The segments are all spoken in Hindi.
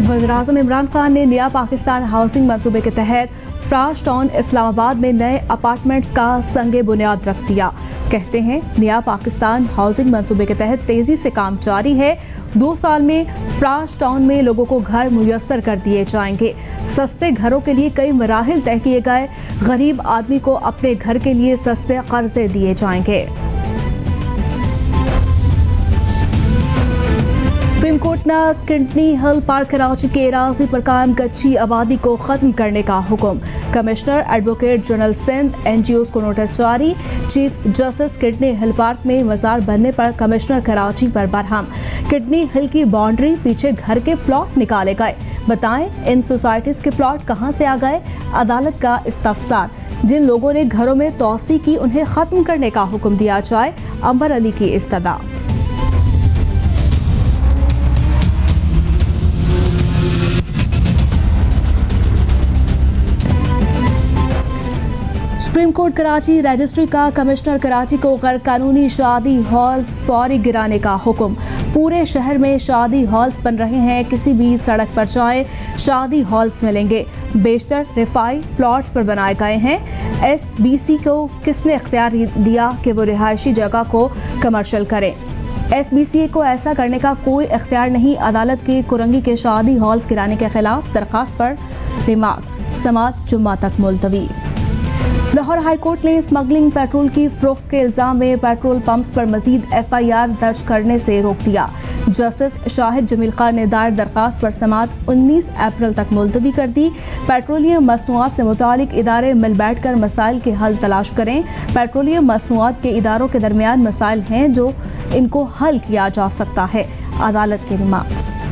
वज़ीर-ए-आज़म इमरान खान ने नया पाकिस्तान हाउसिंग मंसूबे के तहत फ्राश टाउन इस्लामाबाद में नए अपार्टमेंट्स का संगे बुनियाद रख दिया। कहते हैं नया पाकिस्तान हाउसिंग मंसूबे के तहत तेजी से काम जारी है। 2 साल में फ्राश टाउन में लोगों को घर मुयस्सर कर दिए जाएंगे। सस्ते घरों के लिए कई मराहिल तय किए गए। गरीब आदमी को अपने घर के लिए सस्ते कर्जे दिए जाएंगे। सुप्रीम कोर्ट ने किडनी हिल पार्क कराची के अराजी पर कायम कच्ची आबादी को खत्म करने का हुक्म। Commissioner advocate general Sindh NGOs को नोटिस जारी। Chief justice Kidney Hill Park में मज़ार बनने पर कमिश्नर कराची पर बरहम। किडनी हिल की बाउंड्री पीछे घर के प्लॉट निकाले गए। बताएं इन सोसाइटीज के प्लॉट कहां से आ गए? अदालत का इस्तफसार। जिन लोगों ने घरों में तोसी की उन्हें खत्म करने का हुक्म दिया जाए। अंबर अली की इस्तदा। सुप्रीम कोर्ट कराची रजिस्ट्री का कमिश्नर कराची को गैर कानूनी शादी हॉल्स फौरी गिराने का हुक्म। पूरे शहर में शादी हॉल्स बन रहे हैं, किसी भी सड़क पर जाए शादी हॉल्स मिलेंगे। बेशतर रिफाई प्लॉट्स पर बनाए गए हैं। SBC को किसने इख्तियार दिया कि वो रिहायशी जगह को कमर्शियल करें? SBCA को ऐसा करने का कोई इख्तियार नहीं। अदालत के कुरंगी के शादी हॉल्स गिराने के खिलाफ दरखास्त पर रिमार्क्स। समाअत जुम्मा तक मुलतवी। लाहौर हाई कोर्ट ने स्मगलिंग पेट्रोल की फरोख्त के इल्जाम में पेट्रोल पंप्स पर मजीद FIR दर्ज करने से रोक दिया। जस्टिस शाहिद जमील खान ने दायर दरखास्त पर समाअत 19 अप्रैल तक मुलतवी कर दी। पेट्रोलियम मसनूआत से मुतालिक इदारे मिल बैठ कर मसाइल के हल तलाश करें। पेट्रोलियम मसनूआत के इदारों के दरमियान मसाइल हैं जो इनको हल किया जा सकता है। अदालत के रिमार्क्स।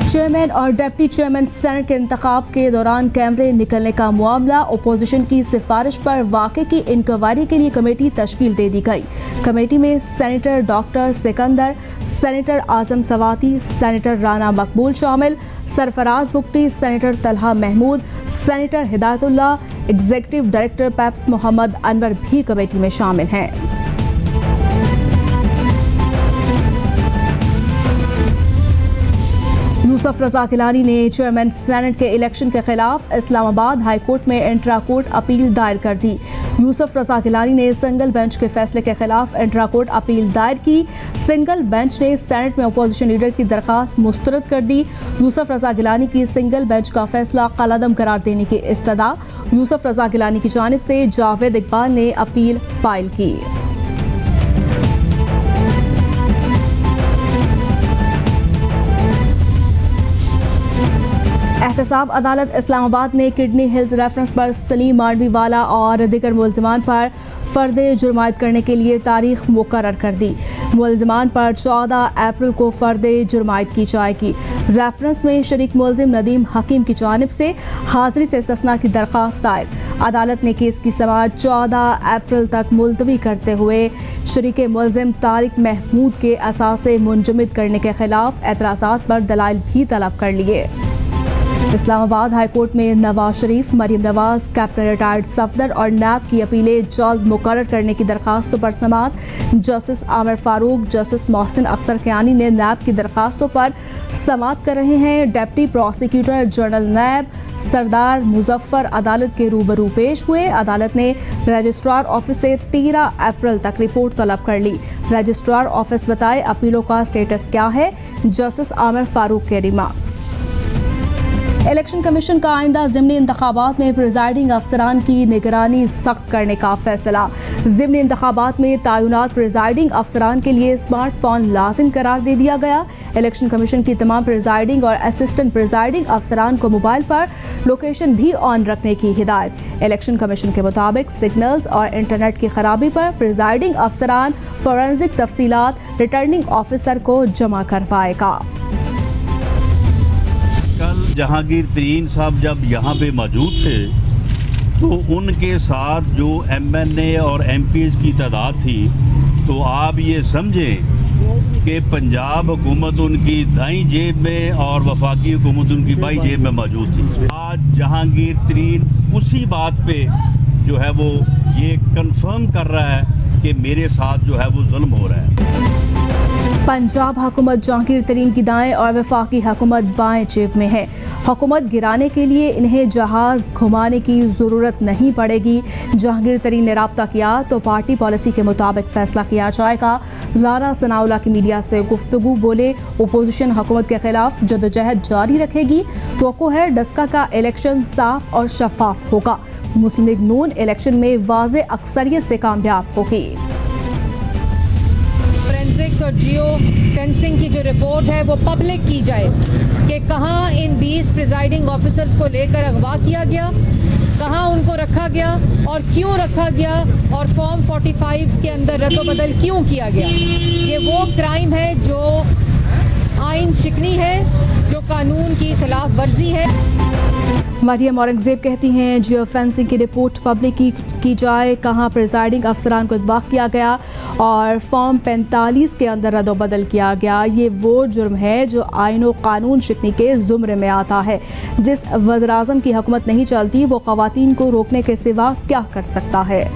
चेयरमैन और डिप्टी चेयरमैन सेनेट के इंतखाब के दौरान कैमरे निकलने का मामला। अपोजिशन की सिफारिश पर वाक़े की इंक्वायरी के लिए कमेटी तश्कील दे दी गई। कमेटी में senator doctor Sikandar, senator Azam Swati, senator Rana Maqbool शामिल, Sarfaraz Bugti, senator Talha Mahmood, senator Hidayatullah, executive director PIPS Mohammad Anwar भी कमेटी में शामिल हैं। यूसुफ रजा गिलानी ने चेयरमैन सेनेट के इलेक्शन के खिलाफ इस्लामाबाद हाई कोर्ट में इंट्रा कोर्ट अपील दायर कर दी। यूसुफ रजा गिलानी ने सिंगल बेंच के फैसले के खिलाफ इंट्रा कोर्ट अपील दायर की। सिंगल बेंच ने सेनेट में अपोजिशन लीडर की दरखास्त मुस्तरद कर दी। यूसुफ रजा गिलानी की सिंगल बेंच का फैसला कलअदम करार देने की इस्तदा। यूसुफ रजा गिलानी की जानिब से जावेद इकबाल ने अपील फाइल की। एहतसाब अदालत इस्लामाबाद ने किडनी हिल्स रेफरेंस पर सलीम मांडवीवाला और दीगर मुलजमान पर फ़र्द जुर्मायत करने के लिए तारीख मुकर्रर कर दी। मुलजमान पर 14 अप्रैल को फ़र्द जुर्मायत की जाएगी। रेफरेंस में शरीक मुलजिम नदीम हकीम की जानिब से हाजिरी से इस्तिस्ना की दरख्वास्त दायर। अदालत ने केस की समाअत 14 अप्रैल तक मुलतवी करते हुए शरीक मुलजिम तारिक महमूद के असासे मुंजमद करने के खिलाफ एतराज़ात पर दलाइल भी तलब कर लिए। इस्लामाबाद हाई कोर्ट में नवाज शरीफ, मरीम नवाज, कैप्टन रिटायर्ड सफदर और नैब की अपीलें जल्द मुकर्रर करने की दरखास्तों पर समाअत। जस्टिस आमिर फारूक, जस्टिस मोहसिन अख्तर कियानी ने नैब की दरखास्तों पर समाअत कर रहे हैं। डिप्टी प्रोसिक्यूटर जनरल नैब सरदार मुजफ्फर अदालत के रूबरू पेश हुए। अदालत ने रजिस्ट्रार ऑफिस से 13 अप्रैल तक रिपोर्ट तलब कर ली। रजिस्ट्रार ऑफिस बताए अपीलों का स्टेटस क्या है। जस्टिस आमिर फारूक के रिमार्क्स। इलेक्शन कमीशन का आइंदा ज़िमनी इंतखाबात में प्रिजाइडिंग अफसरान की निगरानी सख्त करने का फैसला। ज़िमनी इंतखाबात में तैनात प्रिजाइडिंग अफसरान के लिए स्मार्टफोन लाजिम करार दे दिया गया। इलेक्शन कमीशन की तमाम प्रिजाइडिंग और असिस्टेंट प्रिजाइडिंग अफसरान को मोबाइल पर लोकेशन भी ऑन रखने की हिदायत। इलेक्शन कमीशन के मुताबिक सिग्नल्स और इंटरनेट की खराबी पर प्रिजाइडिंग अफसरान फोरेंसिक तफसीलात रिटर्निंग ऑफिसर को जमा करवाएगा। कल जहांगीर तरीन साहब जब यहाँ पे मौजूद थे तो उनके साथ जो एमएनए और एमपीज़ की तादाद थी, तो आप ये समझें कि पंजाब हुकूमत उनकी दाईं जेब में और वफाकी हुकूमत उनकी बाईं जेब में मौजूद थी। आज जहांगीर तरीन उसी बात पे जो है वो ये कंफर्म कर रहा है कि मेरे साथ जो है वो जुल्म हो रहा है। पंजाब हुकूमत जहांगीर तरीन की दाएं और वफाकी हुकूमत बाएं जेब में है। हुकूमत गिराने के लिए इन्हें जहाज़ घुमाने की ज़रूरत नहीं पड़ेगी। जहांगीर तरीन ने राब्ता किया तो पार्टी पॉलिसी के मुताबिक फ़ैसला किया जाएगा। राना सनाउल्लाह की मीडिया से गुफ्तगू बोले, अपोजिशन हुकूमत के खिलाफ जदोजहद जारी रखेगी। तवक्को है डस्का का इलेक्शन साफ और शफाफ होगा। मुस्लिम लीग नून इलेक्शन में वाज़े अक्सरियत से कामयाब होगी। फोरेंसिक्स और जियो फेंसिंग की जो रिपोर्ट है वो पब्लिक की जाए कि कहाँ इन 20 प्रिजाइडिंग ऑफिसर्स को लेकर अगवा किया गया, कहाँ उनको रखा गया और क्यों रखा गया, और फॉर्म 45 के अंदर रद्दोबदल क्यों किया गया। ये वो क्राइम है जो आइन शिकनी है, जो कानून की खिलाफ वर्जी है। मरियम औरंगजेब कहती हैं जियो फेंसिंग की रिपोर्ट पब्लिक की जाए, कहाँ प्रिजाइडिंग अफसरान को अगवा किया गया और फॉर्म 45 के अंदर रद्दोबदल किया गया। ये वो जुर्म है जो आइन व कानून शिकनी के ज़ुमरे में आता है। जिस वज़ीर-ए-आज़म की हुकूमत नहीं चलती वो ख़वातीन को रोकने के सिवा क्या कर सकता है।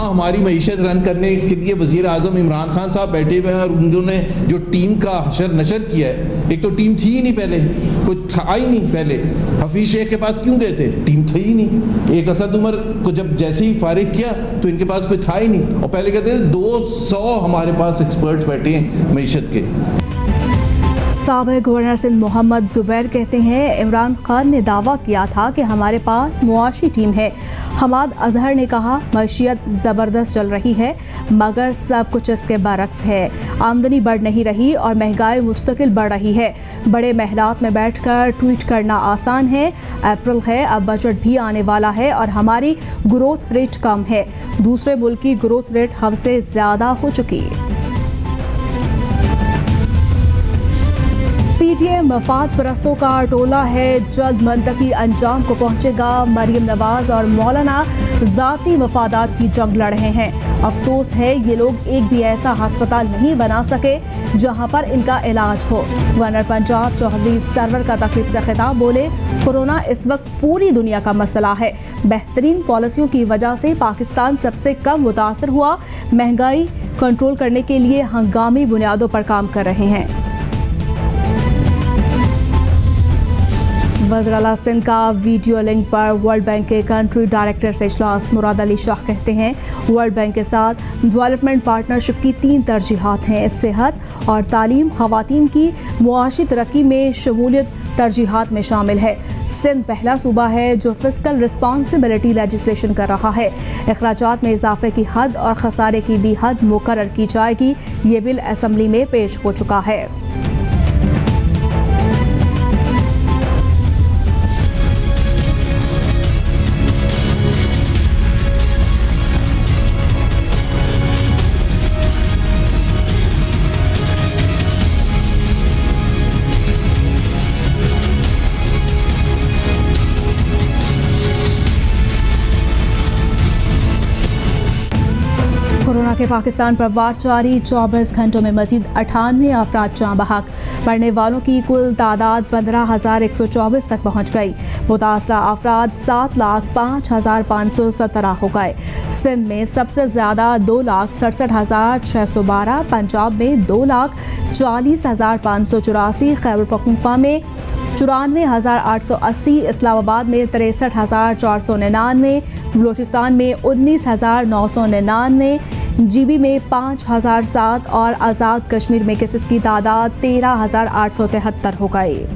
हमारी मईशत रन करने के लिए वज़ीर आज़म इमरान खान साहब बैठे हुए हैं और उन्होंने जो टीम का हशर नशर किया है, एक तो टीम थी ही नहीं पहले, कुछ था ही नहीं पहले। हफीज़ शेख के पास क्यों गए थे? टीम थी ही नहीं। एक असद उमर को जब जैसे ही फारिग किया तो इनके पास कोई था ही नहीं, और पहले कहते थे 200 हमारे पास एक्सपर्ट बैठे हैं मईशत के। साबिक़ गवर्नर सिंध मोहम्मद ज़ुबैर कहते हैं इमरान खान ने दावा किया था कि हमारे पास मुआशी टीम है। हमाद अजहर ने कहा मईशियत ज़बरदस्त चल रही है मगर सब कुछ इसके बरक्स है। आमदनी बढ़ नहीं रही और महंगाई मुस्तकिल बढ़ रही है। बड़े महलात में बैठकर ट्वीट करना आसान है। अप्रैल है, अब बजट भी आने वाला है और हमारी ग्रोथ रेट कम है। दूसरे मुल्क की ग्रोथ रेट हमसे ज़्यादा हो चुकी है। पीटीएम मफाद परस्तों का टोला है, जल्द मंतकी अंजाम को पहुंचेगा। मरियम नवाज और मौलाना ज़ाती मफादात की जंग लड़ रहे हैं। अफसोस है ये लोग एक भी ऐसा अस्पताल नहीं बना सके जहां पर इनका इलाज हो। गवर्नर पंजाब चौधरी सरवर का तकरीब से खिताब बोले, कोरोना इस वक्त पूरी दुनिया का मसला है। बेहतरीन पॉलिसियों की वजह से पाकिस्तान सबसे कम मुतासर हुआ। महंगाई कंट्रोल करने के लिए हंगामी बुनियादों पर काम कर रहे हैं। वज़ीर आला सिंध का वीडियो लिंक पर वर्ल्ड बैंक के कंट्री डायरेक्टर से इजलास। मुराद अली शाह कहते हैं वर्ल्ड बैंक के साथ डेवलपमेंट पार्टनरशिप की 3 तरजीहात हैं। सेहत और तालीम, ख़वातीन की मुआशी तरक्की में शमूलियत तरजीहात में शामिल है। सिंध पहला सूबा है जो फिस्कल रिस्पॉन्सिबिलिटी लेजिस्लेशन कर रहा है। अखराजात में इजाफे की हद और खसारे की भी हद मुकर्रर की जाएगी। ये बिल असम्बली में पेश हो चुका है। कोरोना के पाकिस्तान पर वार जारी। 24 घंटों में मजीद 98 अफराद जाँ बहक। मरने वालों की कुल तादाद 15,124 तक पहुँच गई। मुतासरा अफराद 7,05,517 हो गए। सिंध में सबसे ज़्यादा 2,67,612, पंजाब में 2,40,584, खैबर पख्तूनख्वा में 94,880, इस्लामाबाद में 63,499, बलूचिस्तान में 19,999, जीबी में 5007 और आज़ाद कश्मीर में केसेस की तादाद 13,873 हो गई।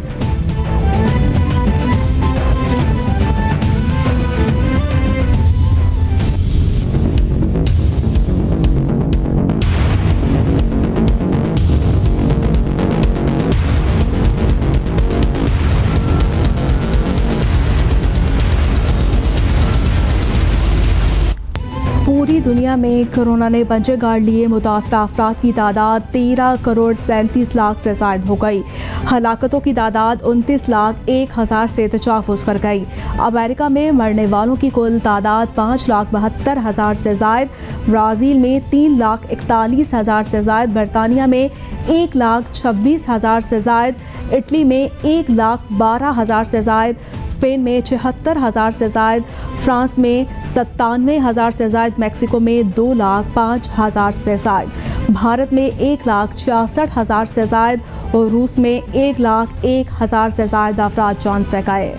पूरी दुनिया में कोरोना ने पंजे गाड़ लिए। मुतासरा अफराद की तादाद 13,37,00,000 से ज़ायद हो गई। हलाकतों की तादाद 29,01,000 से तजावुज़ कर गई। अमेरिका में मरने वालों की कुल तादाद 5,72,000 से ज़ायद, ब्राज़ील में 3,41,000 से ज़ायद, बरतानिया में 1,26,000 से ज़ायद, इटली में 1,12,000 से ज़ायद, स्पेन में 76,000 से ज़ायद, फ्रांस में 97,000 से ज़ायद, मैक्सिको में 2,05,000 से ज़ायद, भारत में 1,66,000 से ज़ायद और रूस में 1,01,000 से ज़ायद अफराद जान से गए।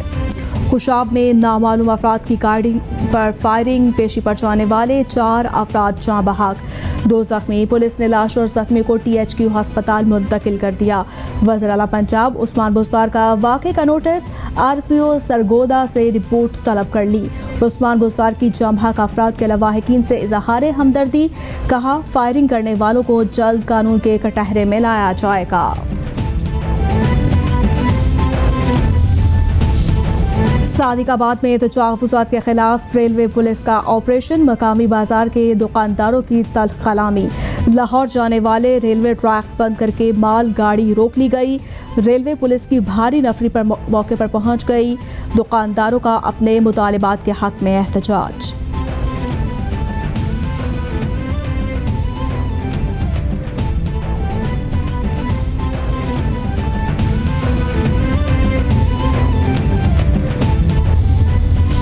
खुशाब में नामालूम अफराद की गाड़ी पर फायरिंग, पेशी पर जाने वाले 4 अफराद जाँ बहक, 2 ज़ख्मी। पुलिस ने लाश और ज़ख्मी को THQ अस्पताल मुंतकिल कर दिया। वज़ीर आला पंजाब उस्मान बुज़दार का वाक़े का नोटिस, RPO सरगोदा से रिपोर्ट तलब कर ली। उस्मान बुज़दार की जाँ बहक अफराद के लवाहिकीन से इज़हार हमदर्दी, कहा फायरिंग करने वालों को जल्द कानून के कटहरे में लाया जाएगा। सादिकाबाद में तजावुज़ात के खिलाफ रेलवे पुलिस का ऑपरेशन, मकामी बाजार के दुकानदारों की तल्ख कलामी। लाहौर जाने वाले रेलवे ट्रैक बंद करके माल गाड़ी रोक ली गई। रेलवे पुलिस की भारी नफरी पर मौके पर पहुंच गई। दुकानदारों का अपने मुतालिबात के हक में एहतजाज।